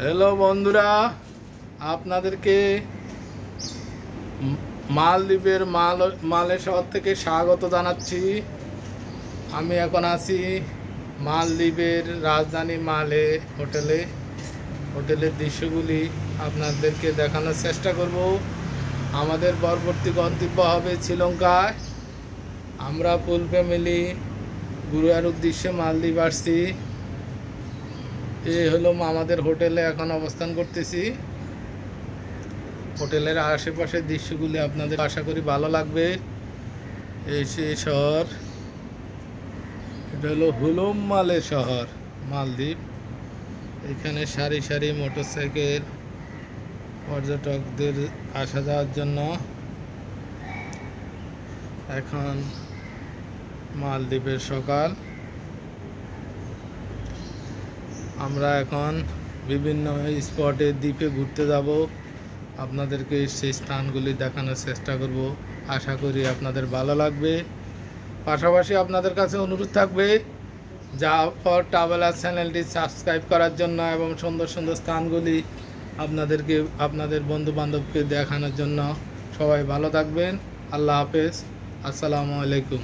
Hello বন্ধুরা, আপনাদেরকে মালদ্বীপের মালে শহর থেকে স্বাগত জানাচ্ছি। আমি এখন আছি মালদ্বীপের রাজধানী মালে হোটেলের দৃশ্যগুলি আপনাদেরকে দেখানোর চেষ্টা করব। আমাদের পরবর্তী গন্তব্য হবে শ্রীলঙ্কায়। আমরা ফুল ফ্যামিলি ঘুরার উদ্দেশ্যে মালদ্বীপ আসছি। এই হলো আমাদের হোটেলে এখন অবস্থান করতেছি। হোটেলের আশেপাশের দৃশ্যগুলি আপনাদের আশা করি ভালো লাগবে। এই সেই শহর, এটা হলো হুলুম মালে শহর, মালদ্বীপ। এখানে সারি সারি মোটরসাইকেল পর্যটকদের আসা যাওয়ার জন্য। এখন মালদ্বীপের সকাল। আমরা এখন বিভিন্ন স্পটে দ্বীপে ঘুরতে যাব। আপনাদেরকে সেই স্থানগুলি দেখানোর চেষ্টা করব। আশা করি আপনাদের ভালো লাগবে। পাশাপাশি আপনাদের কাছে অনুরোধ থাকবে জাফর ট্রাভেলার চ্যানেলটি সাবস্ক্রাইব করার জন্য এবং সুন্দর সুন্দর স্থানগুলি আপনাদেরকে আপনাদের বন্ধু বান্ধবকে দেখানোর জন্য। সবাই ভালো থাকবেন। আল্লাহ হাফেজ। আসসালামু আলাইকুম।